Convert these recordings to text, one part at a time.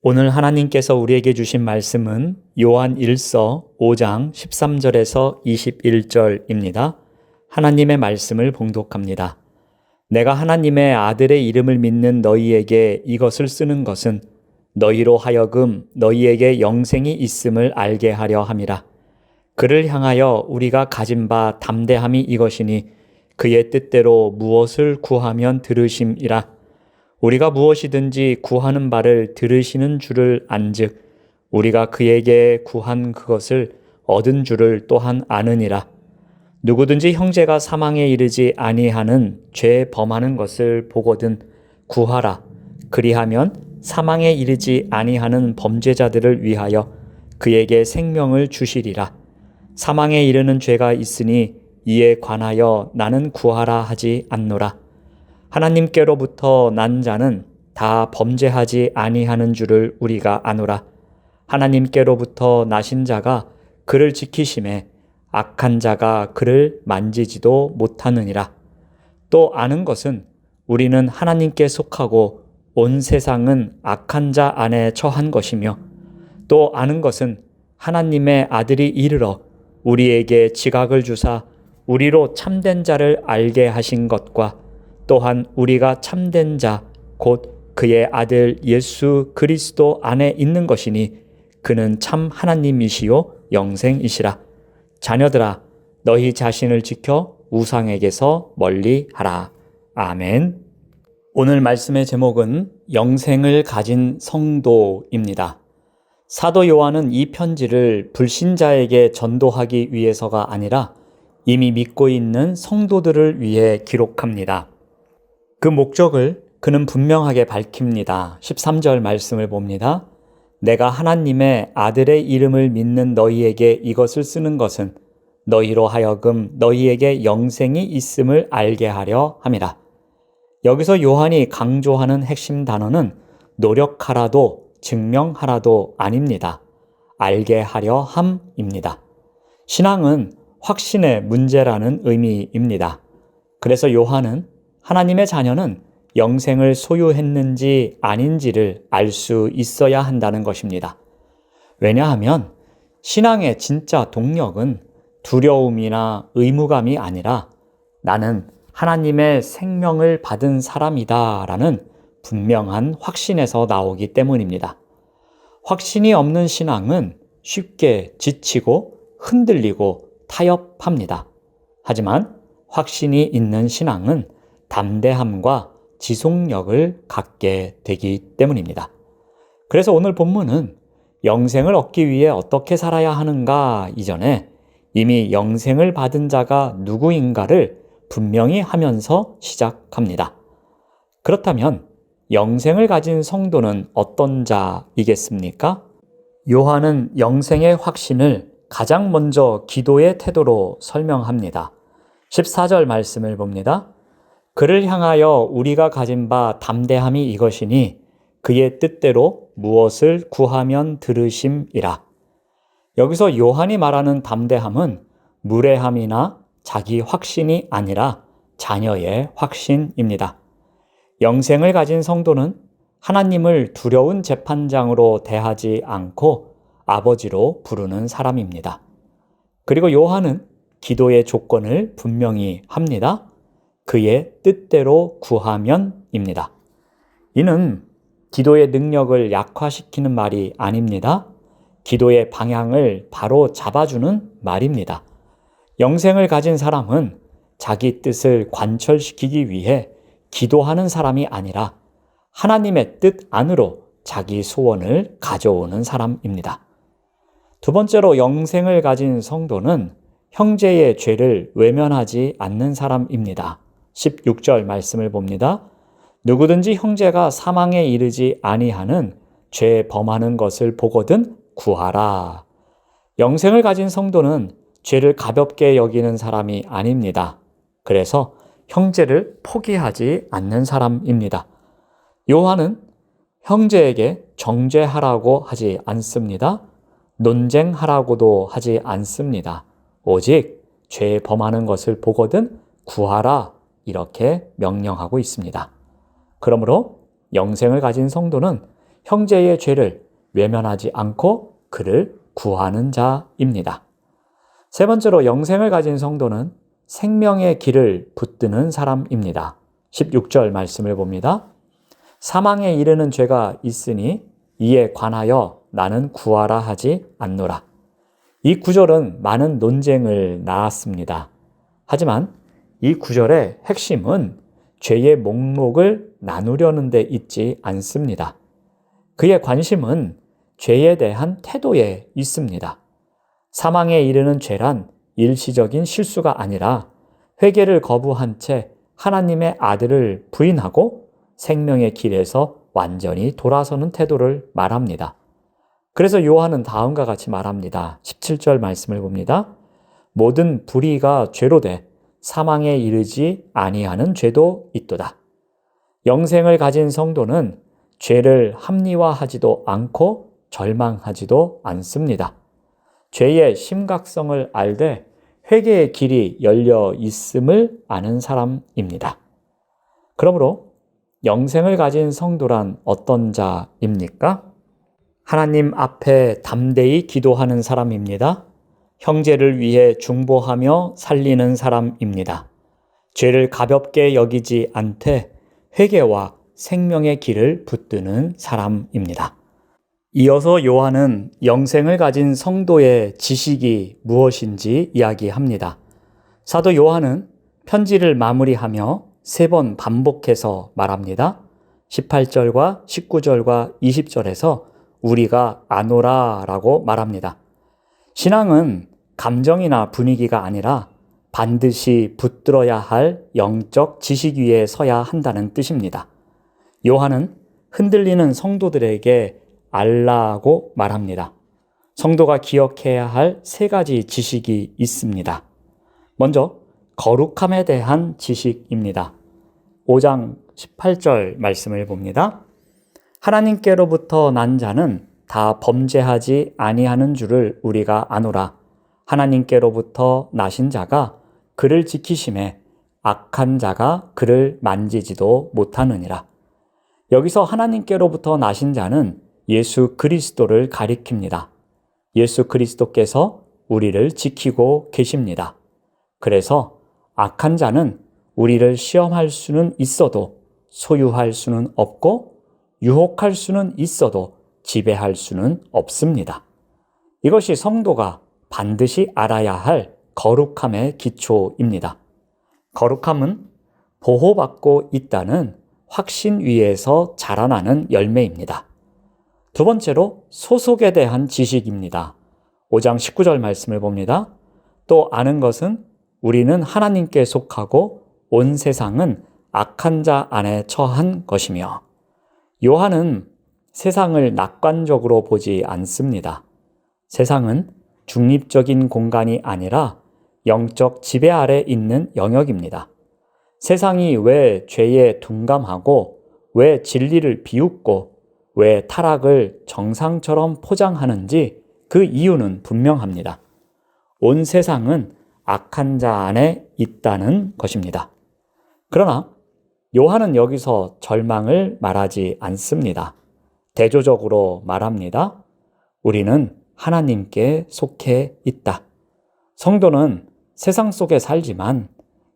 오늘 하나님께서 우리에게 주신 말씀은 요한 1서 5장 13절에서 21절입니다. 하나님의 말씀을 봉독합니다. 내가 하나님의 아들의 이름을 믿는 너희에게 이것을 쓰는 것은 너희로 하여금 너희에게 영생이 있음을 알게 하려 함이라. 그를 향하여 우리가 가진 바 담대함이 이것이니 그의 뜻대로 무엇을 구하면 들으심이라. 우리가 무엇이든지 구하는 바를 들으시는 줄을 안즉 우리가 그에게 구한 그것을 얻은 줄을 또한 아느니라. 누구든지 형제가 사망에 이르지 아니하는 죄 범하는 것을 보거든 구하라. 그리하면 사망에 이르지 아니하는 범죄자들을 위하여 그에게 생명을 주시리라. 사망에 이르는 죄가 있으니 이에 관하여 나는 구하라 하지 않노라. 하나님께로부터 난 자는 다 범죄하지 아니하는 줄을 우리가 아노라. 하나님께로부터 나신 자가 그를 지키심에 악한 자가 그를 만지지도 못하느니라. 또 아는 것은 우리는 하나님께 속하고 온 세상은 악한 자 안에 처한 것이며, 또 아는 것은 하나님의 아들이 이르러 우리에게 지각을 주사 우리로 참된 자를 알게 하신 것과 또한 우리가 참된 자 곧 그의 아들 예수 그리스도 안에 있는 것이니 그는 참 하나님이시요 영생이시라. 자녀들아, 너희 자신을 지켜 우상에게서 멀리하라. 아멘. 오늘 말씀의 제목은 영생을 가진 성도입니다. 사도 요한은 이 편지를 불신자에게 전도하기 위해서가 아니라 이미 믿고 있는 성도들을 위해 기록합니다. 그 목적을 그는 분명하게 밝힙니다. 13절 말씀을 봅니다. 내가 하나님의 아들의 이름을 믿는 너희에게 이것을 쓰는 것은 너희로 하여금 너희에게 영생이 있음을 알게 하려 함이라. 여기서 요한이 강조하는 핵심 단어는 노력하라도 증명하라도 아닙니다. 알게 하려 함입니다. 신앙은 확신의 문제라는 의미입니다. 그래서 요한은 하나님의 자녀는 영생을 소유했는지 아닌지를 알 수 있어야 한다는 것입니다. 왜냐하면 신앙의 진짜 동력은 두려움이나 의무감이 아니라 나는 하나님의 생명을 받은 사람이다라는 분명한 확신에서 나오기 때문입니다. 확신이 없는 신앙은 쉽게 지치고 흔들리고 타협합니다. 하지만 확신이 있는 신앙은 담대함과 지속력을 갖게 되기 때문입니다. 그래서 오늘 본문은 영생을 얻기 위해 어떻게 살아야 하는가 이전에 이미 영생을 받은 자가 누구인가를 분명히 하면서 시작합니다. 그렇다면 영생을 가진 성도는 어떤 자이겠습니까? 요한은 영생의 확신을 가장 먼저 기도의 태도로 설명합니다. 14절 말씀을 봅니다. 그를 향하여 우리가 가진 바 담대함이 이것이니 그의 뜻대로 무엇을 구하면 들으심이라. 여기서 요한이 말하는 담대함은 무례함이나 자기 확신이 아니라 자녀의 확신입니다. 영생을 가진 성도는 하나님을 두려운 재판장으로 대하지 않고 아버지로 부르는 사람입니다. 그리고 요한은 기도의 조건을 분명히 합니다. 그의 뜻대로 구하면입니다. 이는 기도의 능력을 약화시키는 말이 아닙니다. 기도의 방향을 바로 잡아주는 말입니다. 영생을 가진 사람은 자기 뜻을 관철시키기 위해 기도하는 사람이 아니라 하나님의 뜻 안으로 자기 소원을 가져오는 사람입니다. 두 번째로 영생을 가진 성도는 형제의 죄를 외면하지 않는 사람입니다. 16절 말씀을 봅니다. 누구든지 형제가 사망에 이르지 아니하는 죄 범하는 것을 보거든 구하라. 영생을 가진 성도는 죄를 가볍게 여기는 사람이 아닙니다. 그래서 형제를 포기하지 않는 사람입니다. 요한은 형제에게 정죄하라고 하지 않습니다. 논쟁하라고도 하지 않습니다. 오직 죄 범하는 것을 보거든 구하라 이렇게 명령하고 있습니다. 그러므로 영생을 가진 성도는 형제의 죄를 외면하지 않고 그를 구하는 자입니다. 세 번째로 영생을 가진 성도는 생명의 길을 붙드는 사람입니다. 16절 말씀을 봅니다. 사망에 이르는 죄가 있으니 이에 관하여 나는 구하라 하지 않노라. 이 구절은 많은 논쟁을 낳았습니다. 하지만 이 구절의 핵심은 죄의 목록을 나누려는 데 있지 않습니다. 그의 관심은 죄에 대한 태도에 있습니다. 사망에 이르는 죄란 일시적인 실수가 아니라 회개를 거부한 채 하나님의 아들을 부인하고 생명의 길에서 완전히 돌아서는 태도를 말합니다. 그래서 요한은 다음과 같이 말합니다. 17절 말씀을 봅니다. 모든 불의가 죄로 돼 사망에 이르지 아니하는 죄도 있도다. 영생을 가진 성도는 죄를 합리화하지도 않고 절망하지도 않습니다. 죄의 심각성을 알되 회개의 길이 열려 있음을 아는 사람입니다. 그러므로 영생을 가진 성도란 어떤 자입니까? 하나님 앞에 담대히 기도하는 사람입니다. 형제를 위해 중보하며 살리는 사람입니다. 죄를 가볍게 여기지 않되 회개와 생명의 길을 붙드는 사람입니다. 이어서 요한은 영생을 가진 성도의 지식이 무엇인지 이야기합니다. 사도 요한은 편지를 마무리하며 3번 반복해서 말합니다. 18절과 19절과 20절에서 우리가 아노라 라고 말합니다. 신앙은 감정이나 분위기가 아니라 반드시 붙들어야 할 영적 지식 위에 서야 한다는 뜻입니다. 요한은 흔들리는 성도들에게 알라고 말합니다. 성도가 기억해야 할 3가지 지식이 있습니다. 먼저 거룩함에 대한 지식입니다. 5장 18절 말씀을 봅니다. 하나님께로부터 난 자는 다 범죄하지 아니하는 줄을 우리가 아노라. 하나님께로부터 나신 자가 그를 지키심에 악한 자가 그를 만지지도 못하느니라. 여기서 하나님께로부터 나신 자는 예수 그리스도를 가리킵니다. 예수 그리스도께서 우리를 지키고 계십니다. 그래서 악한 자는 우리를 시험할 수는 있어도 소유할 수는 없고 유혹할 수는 있어도 지배할 수는 없습니다. 이것이 성도가 반드시 알아야 할 거룩함의 기초입니다. 거룩함은 보호받고 있다는 확신 위에서 자라나는 열매입니다. 두 번째로 소속에 대한 지식입니다. 5장 19절 말씀을 봅니다. 또 아는 것은 우리는 하나님께 속하고 온 세상은 악한 자 안에 처한 것이며, 요한은 세상을 낙관적으로 보지 않습니다. 세상은 중립적인 공간이 아니라 영적 지배 아래 있는 영역입니다. 세상이 왜 죄에 둔감하고 왜 진리를 비웃고 왜 타락을 정상처럼 포장하는지 그 이유는 분명합니다. 온 세상은 악한 자 안에 있다는 것입니다. 그러나 요한은 여기서 절망을 말하지 않습니다. 대조적으로 말합니다. 우리는 하나님께 속해 있다. 성도는 세상 속에 살지만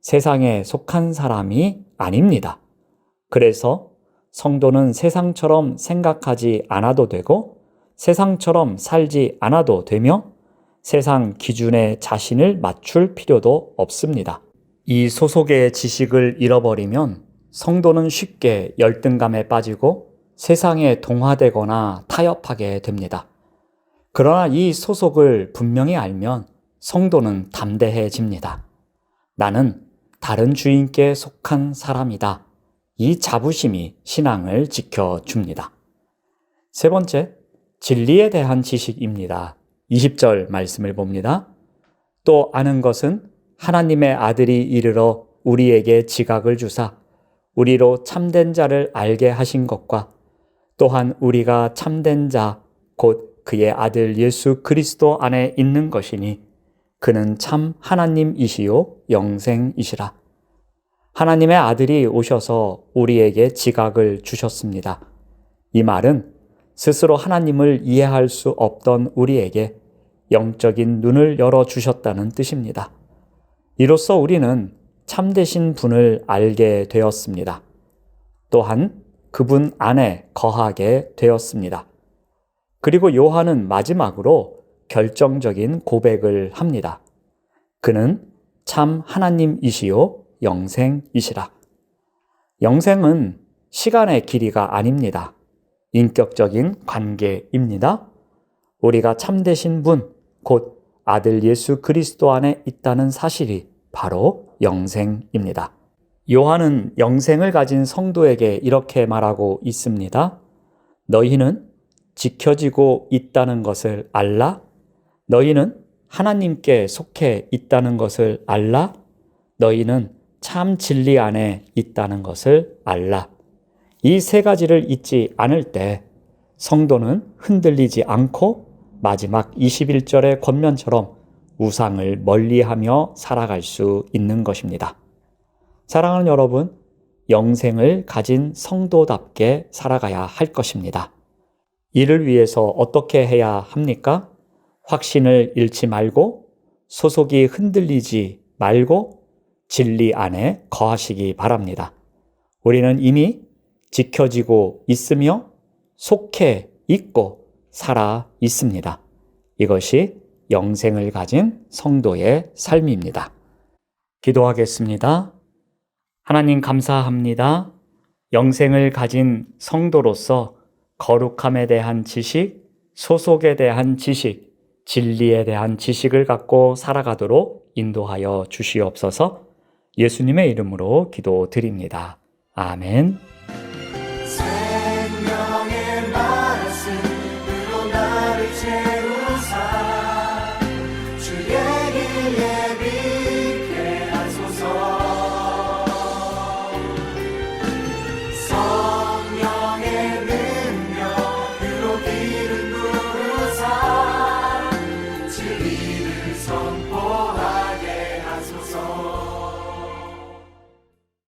세상에 속한 사람이 아닙니다. 그래서 성도는 세상처럼 생각하지 않아도 되고 세상처럼 살지 않아도 되며 세상 기준에 자신을 맞출 필요도 없습니다. 이 소속의 지식을 잃어버리면 성도는 쉽게 열등감에 빠지고 세상에 동화되거나 타협하게 됩니다. 그러나 이 소속을 분명히 알면 성도는 담대해집니다. 나는 다른 주인께 속한 사람이다. 이 자부심이 신앙을 지켜줍니다. 세 번째, 진리에 대한 지식입니다. 20절 말씀을 봅니다. 또 아는 것은 하나님의 아들이 이르러 우리에게 지각을 주사 우리로 참된 자를 알게 하신 것과 또한 우리가 참된 자 곧 그의 아들 예수 그리스도 안에 있는 것이니 그는 참 하나님이시요 영생이시라. 하나님의 아들이 오셔서 우리에게 지각을 주셨습니다. 이 말은 스스로 하나님을 이해할 수 없던 우리에게 영적인 눈을 열어주셨다는 뜻입니다. 이로써 우리는 참되신 분을 알게 되었습니다. 또한 그분 안에 거하게 되었습니다. 그리고 요한은 마지막으로 결정적인 고백을 합니다. 그는 참 하나님이시요 영생이시라. 영생은 시간의 길이가 아닙니다. 인격적인 관계입니다. 우리가 참되신 분, 곧 아들 예수 그리스도 안에 있다는 사실이 바로 영생입니다. 요한은 영생을 가진 성도에게 이렇게 말하고 있습니다. 너희는 지켜지고 있다는 것을 알라? 너희는 하나님께 속해 있다는 것을 알라? 너희는 참 진리 안에 있다는 것을 알라. 이 세 가지를 잊지 않을 때 성도는 흔들리지 않고 마지막 21절의 권면처럼 우상을 멀리하며 살아갈 수 있는 것입니다. 사랑하는 여러분, 영생을 가진 성도답게 살아가야 할 것입니다. 이를 위해서 어떻게 해야 합니까? 확신을 잃지 말고 소속이 흔들리지 말고 진리 안에 거하시기 바랍니다. 우리는 이미 지켜지고 있으며 속해 있고 살아 있습니다. 이것이 영생을 가진 성도의 삶입니다. 기도하겠습니다. 하나님 감사합니다. 영생을 가진 성도로서 거룩함에 대한 지식, 소속에 대한 지식, 진리에 대한 지식을 갖고 살아가도록 인도하여 주시옵소서. 예수님의 이름으로 기도드립니다. 아멘.